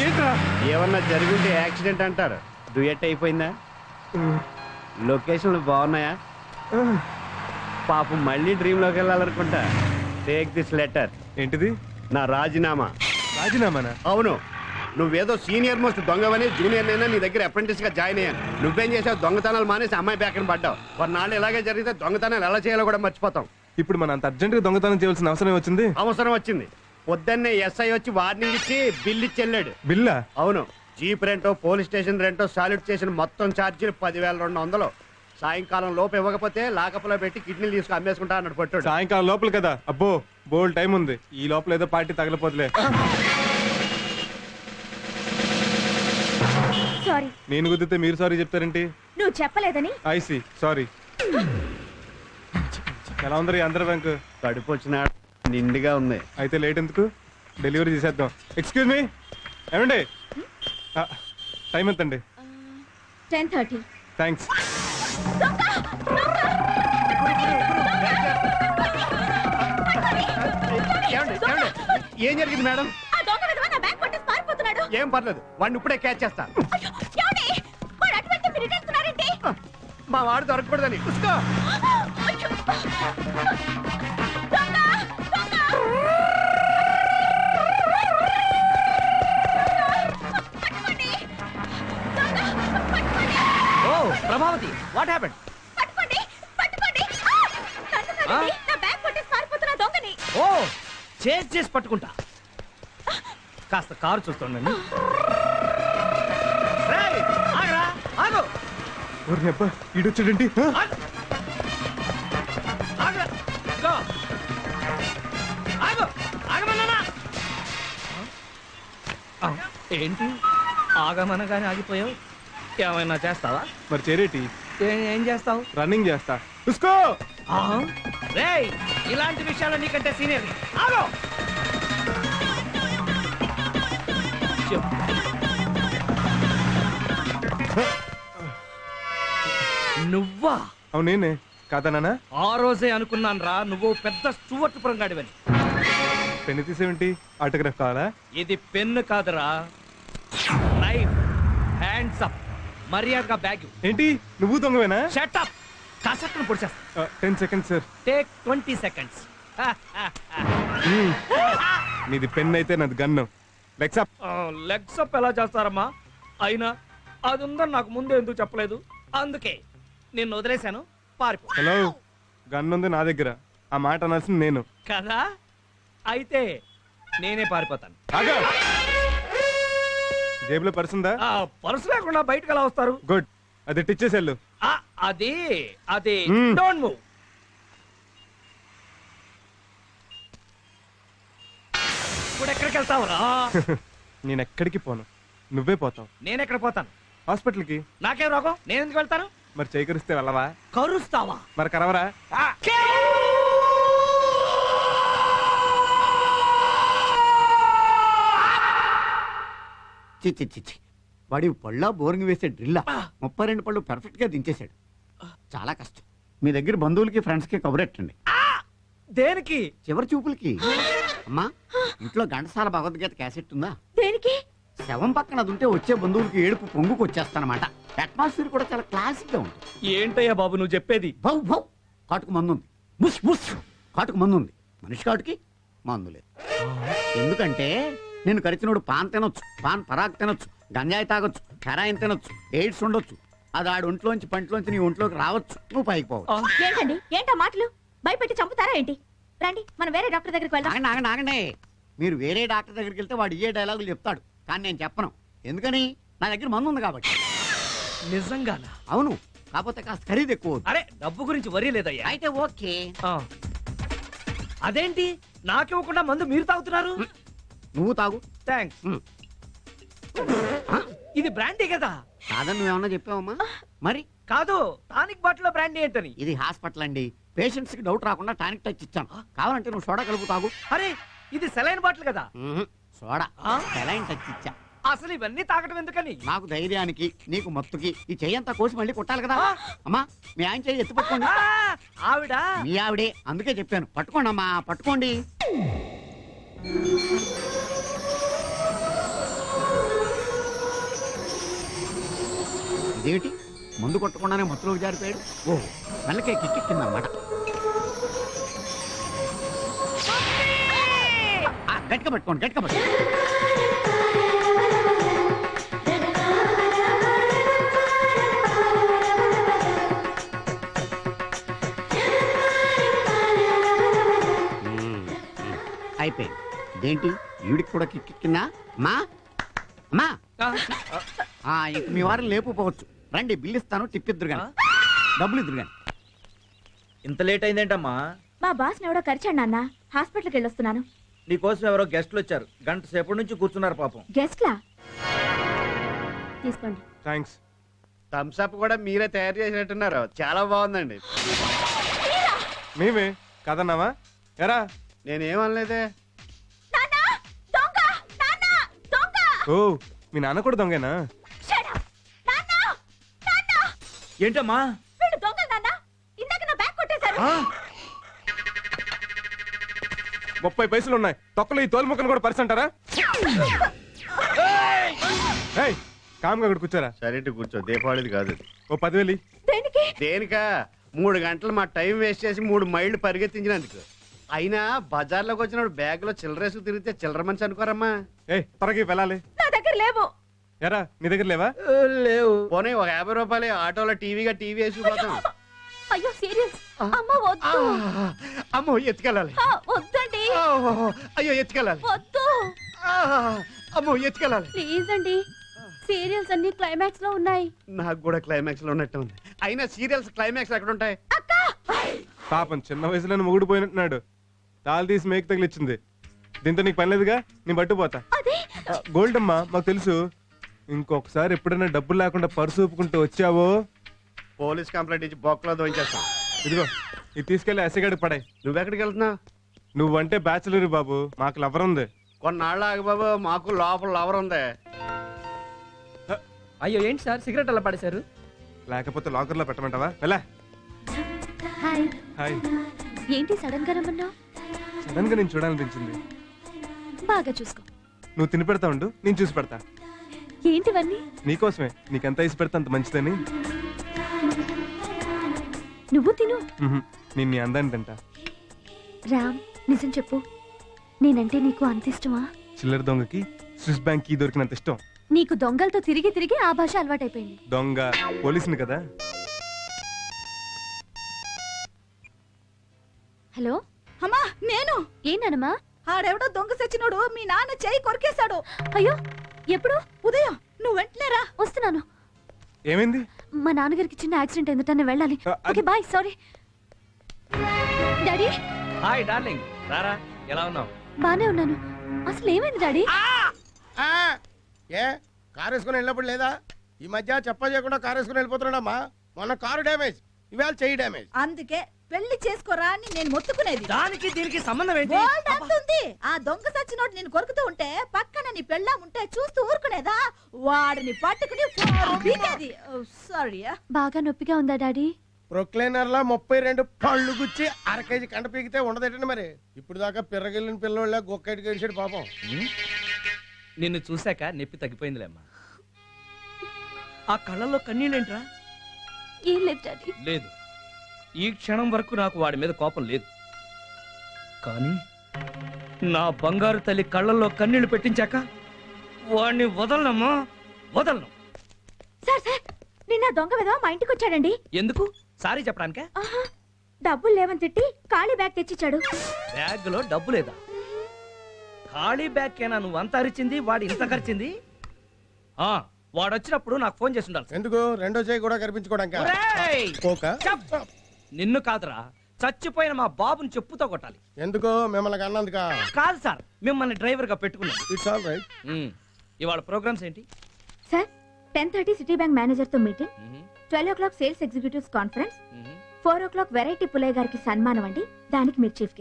ఏంట్రా? ఏమన్నా జరుగుంటే యాక్సిడెంట్ అంటారు. డ్యూయట్ అయిపోయిందా? లొకేషన్లు బాగున్నాయా? పాపం మళ్ళీ డ్రీమ్లోకి వెళ్ళాలనుకుంటా. Take this letter. ఏంటిది? నా రాజీనామా. రాజీనామానా? అవును. నువ్వేదో సీనియర్ మోస్ట్ దొంగవని జూనియర్ నైనా నీ దగ్గర అప్రెంటిస్ గా జాయిన్ అయ్యాను. నువ్వేం చేసావు? దొంగతనాలు మానేసి అమ్మాయి బ్యాక్ పడ్డావు. కొన్నాళ్ళు ఇలాగే జరిగితే దొంగతనాలు ఎలా చేయాలో కూడా మర్చిపోతాం. ఇప్పుడు మన అంత అర్జెంటుగా దొంగతనం చేయాల్సిన అవసరం వచ్చింది. అవసరం వచ్చింది. పొద్దున్నే ఎస్ఐ వచ్చి వార్నింగ్ ఇచ్చి బిల్ ఇచ్చి వెళ్ళాడు. బిల్లా? అవును. జీప్ రెంటో, పోలీస్ స్టేషన్ రెంటో, సాల్యూట్ చేసిన మొత్తం ఛార్జీలు 10,200. సాయంకాలం లోపు ఇవ్వకపోతే లాకప్లో పెట్టి కిడ్నీలు తీసుకు అమ్మేసుకుంటా అన్నాడు పట్టు. సాయంకాలం లోపల కదా? అబ్బో బోల్ టైం ఉంది. ఈ లోపల ఏదో పార్టీ తగలపోతులే. సారీ. నేను కుదిరితే మీరు సారీ చెప్తారేంటి? నువ్వు చెప్పలేదని. I see sorry. ఎలా ఉందరి ఆంధ్ర బ్యాంక్? కడుపు వచ్చిన నిండుగా ఉంది. అయితే లేట్ ఎందుకు? డెలివరీ చేసేద్దాం. ఎక్స్క్యూజ్ మీ, ఏమండి టైం ఎంతండి? 10:30. థ్యాంక్స్. ఏం జరిగింది మేడం? ఏం పర్లేదు, వాడిని ఇప్పుడే క్యాచ్ చేస్తా. మా వాడు దొరకకూడదని. చూసుకో. Prabhavati, what happened? ఓ, చేసి పట్టుకుంటా. కాస్త కారు చూస్తుండండి. ఈడొచ్చాడండి. ఏంటి ఆగమనగానే ఆగిపోయావు? ఏమైనా చేస్తావా? మరి చేరేటి? ఏం చేస్తావు? రన్నింగ్ చేస్తా. చూసుకో. రేయ్, ఇలాంటి విషయాలు నీకంటే సీనియర్. ఆగో. నువ్వా? అవునేనే కాదా నాన్న? ఆ రోజే అనుకున్నాను రా, నువ్వు పెద్ద స్టూవర్ట్ పురంగాడివని. పెన్ను తీసేవేంటి? ఆటోగ్రాఫ్ కావాలా? ఇది పెన్ను కాదురా, నైఫ్. Hands up. మర్యాదగా బ్యాగ్. ఏంటి నువ్వు దొంగవేనా? Shut up. కాసక్కను పొడిచేస్తా. 10 seconds సార్. Take 20 seconds. నీది పెన్ అయితే నాది gun. Legs up. Legs up ఎలా చేస్తారమ్మా? అయినా అది ఉందని నాకు ముందే ఎందుకు చెప్పలేదు? అందుకే నిన్ను వదిలేశాను, పారిపో. హలో, గన్ ఉంది నా దగ్గర. ఆ మాట అనాల్సింది నేను కదా. అయితే నేనే పారిపోతాను. జేబులో పర్స్ ఉందా? పర్సు లేకుండా బయటకు ఎలా వస్తారు? గుడ్, అది టిచ్చేసేళ్ళు. అది అది డోంట్ మూవ్. ఇప్పుడు ఎక్కడికి వెళ్తావురా? నేను ఎక్కడికి పోను, నువ్వే పోతావు. నేను ఎక్కడ పోతాను? హాస్పిటల్కి. నాకేం రోగం? నేను ఎందుకు వెళ్తాను? మరి చేకరిస్తే వెళ్ళవా? కరుస్తావా? మరి కరవరా? చిచ్చి వాడి పళ్ళ బోరింగ్ వేసే డ్రిల్లా 32 పళ్ళు పర్ఫెక్ట్ గా దించేశాడు. చాలా కష్టం. మీ దగ్గర బంధువులకి ఫ్రెండ్స్ కి కబురెట్టండి. దేనికి? చివరి చూపులకి. అమ్మా, ఇంట్లో ఘంటసాల భగవద్గీత క్యాసెట్ ఉందా? దేనికి? శవం పక్కన అది ఉంటే వచ్చే బంధువులకి ఏడుపు పొంగుకు వచ్చేస్తానమాట. అట్మాస్ఫియర్ కూడా చాలా క్లాసిక్ గా ఉంటుంది. ఏంటయ్యా బాబు నువ్వు చెప్పేది? భౌ భౌ కాటుకు మందు ఉంది. బుస్ బుస్ కాటుకు మందు ఉంది. మనిషి కాటుకి మందు లేదు. ఎందుకంటే నేను కరిచినోడు పాన్ తినొచ్చు, పాన్ పరాగ్ తినొచ్చు, గంజాయి తాగొచ్చు, హెరాయిన్ తినొచ్చు, ఎయిడ్స్ ఉండొచ్చు. అది ఆడు ఒంట్లోంచి పంటలోంచి నీ ఒంట్లోకి రావచ్చు, నువ్వు పైకి పోవచ్చు. ఏంటండి ఏంటా మాటలు? భయపెట్టి చంపుతారా ఏంటి? రండి మనం వేరే డాక్టర్ దగ్గరికి వెళ్దాం. ఆగండి. మీరు వేరే డాక్టర్ దగ్గరికి వెళ్తే వాడు ఏ డైలాగులు చెప్తాడు, కానీ నేను చెప్పను. ఎందుకని? నా దగ్గర మందు ఉంది కాబట్టి. నిజంగానా? అవును, కాకపోతే కాస్త ఖరీదు ఎక్కువ. అరే, డబ్బు గురించి వరీ లేదయ్యా. అయితే ఓకే. అదేంటి నాకివ్వకుండా మందు మీరు తాగుతున్నారు? నువ్వు తాగు. థ్యాంక్స్. ఇది బ్రాండీ కదా? కాదని నువ్వేమన్నా చెప్పావమ్మా? మరి కాదు, టానిక్ బాటిల్ లో బ్రాండీ ఏంటని. ఇది హాస్పిటల్ అండి, పేషెంట్స్ కి డౌట్ రాకుండా టానిక్ టచ్ ఇచ్చాను. కావాలంటే నువ్వు సోడా కలుపు తాగు. అరే, ఇది సెలైన్ బాటిల్ కదా? సోడా సెలైన్ టచ్ ఇచ్చా. అసలు ఇవన్నీ తాగడం ఎందుకని? నాకు ధైర్యానికి, నీకు మత్తుకి ఈ చెయ్యంతా కోసి మళ్ళీ కొట్టాలి కదా. అమ్మా, మీ ఆయన చెయ్యి ఎత్తి పట్టుకోండి. ఆవిడ మీ ఆవిడే, అందుకే చెప్పాను పట్టుకోండి అమ్మా, పట్టుకోండి. అదేమిటి మందు కొట్టకుండానే మత్తులోకి జారిపోయాడు. ఓ మెల్లకే కిక్కెక్కిందన్నమాట. గట్టిగా పట్టుకోండి, గట్టిగా పట్టుకోండి. అయిపోయింది. దేంటి ఈవిడికి కూడా కిక్కెక్కిందా? అమ్మా అమ్మా, ఇంక మీ వారిని లేపుకోవచ్చు. రండి, బిల్లు ఇస్తాను, టిప్పిద్దరు కానీ, డబ్బులు ఇద్దరు కానీ. ఇంత లేట్ అయిందేంటమ్మా? మా బాస్ ఎవడో కరిచాడు నాన్న, హాస్పిటల్కి వెళ్ళొస్తున్నాను. నీకోసం ఎవరో గెస్ట్లు వచ్చారు, గంట సేపటి నుంచి కూర్చున్నారు పాపం. గెస్ట్లా? తీసుకోండి. థ్యాంక్స్. థమ్స్ అప్ కూడా మీరే తయారు చేసినట్టున్నారు, చాలా బాగుందండి. మేమే కదన్నావా? ఎరా నేనేమనలేదే. నాన్నా, దొంగ! నాన్నా, దొంగ! ఓ మీ నాన్న కూడా దొంగేనా? Shut up! నాన్నా, నాన్నా! ఏంటమ్మా? వీడు దొంగ నాన్నా. ఇందాక నా బ్యాగ్ కొట్టేశారు. 30 పైసలు ఉన్నాయి, తొక్కలు ఈ తోలు ముక్కలు కూడా పరిసంటారా? ఏయ్ కామ్గా అక్కడ కూర్చోరా. సరే కూర్చో, దీపావళిది కాదు. ఓ 10,000 దేనికి? దేనికా? 3 గంటలు మా టైం వేస్ట్ చేసి 3 మైళ్ళు పరిగెత్తించినందుకు. అయినా బజార్లోకి వచ్చినప్పుడు బ్యాగ్ లో చిల్లరేసుకు తిరిగితే చిల్లర మనిషి అనుకోరమ్మా. ఏయ్ త్వరగా వెళ్ళాలి. నా దగ్గర లేవు. ఎరా నీ దగ్గర లేవా? లేవు. పోనీ ఒక 50 రూపాయలు ఆటోలో టీవీగా టీవీ వేసుకుపోతాం. అయ్యో సీరియస్. అమ్మ వద్దు. అమ్మో ఎత్తుకెళ్ళాలి. వద్దండి. అయ్యో ఎత్తుకెళ్ళాలి. వద్దు. అమ్మో ఎత్తుకెళ్ళాలి. ప్లీజ్ అండి, సీరియల్స్ అన్ని క్లైమాక్స్ లో ఉన్నాయి. నాకు కూడా క్లైమాక్స్ లో ఉన్నట్టు ఉంది. అయినా సీరియల్స్ క్లైమాక్స్ ఎక్కడ ఉంటాయి? పాపం చిన్న వయసులోనే మొగుడు పోయినట్టున్నాడు. తాళం తీసి మేక తగిలిచ్చింది. దీంతో నీకు పని లేదుగా, నేను పట్టుపోతా. గోల్డ్ అమ్మా, మాకు తెలుసు. ఇంకొకసారి ఎప్పుడైనా డబ్బులు లేకుండా పర్సు ఊపుకుంటూ వచ్చావో పోలీస్ కంప్లైంట్ ఇచ్చి బొక్కలో దోయించేస్తాం. ఇదిగో ఇది తీసుకెళ్లి ఎసగడికి పడాయి. నువ్వెక్కడికి వెళ్తున్నావు? నువ్వంటే బ్యాచులర్ బాబు, మాకు లవర్ ఉంది. కొన్నాళ్ళు ఆగు బాబు, మాకు లోపల లవర్ ఉంది. అయ్యో ఏంటి సార్ సిగరెట్ అలా పడేశారు? లేకపోతే లాకర్ లో పెట్టమంటావా? వెళ్ళా. హాయ్. హాయ్. ఏంటి సడన్ గా రమ్మన్నావు? సడన్ గా నేను చూడాలనిపించింది. బాగా చూసుకో. నువ్వు తిని పెడతా ఉండు, నేను చూసి పెడతా. ఏంటివన్నీ? నీకోసమే, నీకెంత ఇసి పెడతా అంత మంచిదని. నువ్వు తిను. నేను నీ అందాన్ని తింటా. రామ్, నిజం చెప్పు, నేనంటే నీకు అంత ఇష్టమా? చిల్లర దొంగకి స్విస్ బ్యాంక్ కీ దొరికినంత ఇష్టం. నీకు దొంగలతో తిరిగి తిరిగి ఆ భాష అలవాటైపోయింది. దొంగ పోలీసుని కదా. హలో అమ్మా, నేను. ఏంటనమ్మా? ఆడెవడో దొంగ సచ్చినోడు మీ నాన్న చెయ్యి కొరికేశాడు. అయ్యో, ఎప్పుడు? ఉదయం. నువ్వు వెంటనే రా. వస్తున్నాను. ఏమైంది? మా నాన్నగారికి చిన్న యాక్సిడెంట్ అయిందట, నేను వెళ్ళాలి. Okay bye. Sorry daddy. Hi darling, రారా. ఎలా ఉన్నావు? బానే ఉన్నాను. అసలు ఏమైంది డాడీ? ఏ కారు వేసుకుని వెళ్ళినప్పుడు లేదా? ఈ మధ్య చెప్ప చేయకుండా కారు వేసుకుని వెళ్ళిపోతున్నాడమ్మా. మొన్న కారు డ్యామేజ్, ఇవాళ చెయ్యి డ్యామేజ్. అందుకే పెళ్లి చేసుకోరా అని నేను మొత్తుకునేది. దానికి దీనికి సంబంధం ఏంటి? బోల్డ్ అంతుంది. ఆ దొంగ సచ్చినోడు నేను కొరుకుతూ ఉంటే పక్కన నీ పెళ్ళాం ఉంటే చూస్తూ ఊరుకునేదా? వాడిని పట్టుకుని పీకేది. సారీ. బాగా నొప్పిగా ఉందా డాడీ? ప్రొక్లైనర్ లా 32 పళ్ళు గుచ్చి 1/2 కేజీ కండ పీకితే ఉండదేటండి మరి. ఇప్పుడు దాకా పిర్రగిల్లిన పిల్లల గొక్కటి గడిచాడు పాపం. నిన్ను చూశాక నొప్పి తగ్గిపోయిందిలేమ్మా. ఆ కళ్ళల్లో కన్నీళ్ళేంట్రా? ఏం లేదు డాడీ. లేదు, ఈ క్షణం వరకు నాకు వాడి మీద కోపం లేదు. కానీ నా బంగారు తల్లి కళ్ళల్లో కన్నీళ్లు పెట్టించాక వాడిని వదలనమ్మా, వదలను. సార్ సార్, నిన్న దొంగ విధవ మా ఇంటికి వచ్చాడండి. ఎందుకు? సారీ చెప్పడానికే? ఆహా, డబ్బులు లేవని తిట్టి ఖాళీ బ్యాగ్ తెచ్చిచ్చాడు. బ్యాగ్ లో డబ్బు లేదా? ఖాళీ బ్యాగ్ కేనా నువ్వు అంత అరిచింది, వాడు ఇంత ఖర్చింది? వాడు వచ్చినప్పుడు నాకు ఫోన్ చేసి ఉండాలి. ఎందుకు? రెండో చేయి కూడా కనిపించుకోవడానికి. ఒరేయ్! పోక నిన్ను కాదురా, చచ్చిపోయిన మా బాబుని చెప్పుతో కొట్టాలి. ఎందుకు? మిమ్మల్ని అన్నందుకా? కాదు సార్, మిమ్మల్ని డ్రైవర్ గా పెట్టుకున్నాను. It's all right. ఇవాళ ప్రోగ్రామ్స్ ఏంటి? సార్ 10:30 సిటీ బ్యాంక్ మేనేజర్ తో meeting, 12 o'clock sales executives conference, 4 o'clock variety Pulayya గారికి సన్మానం అండి. దానికి మీరు చీఫ్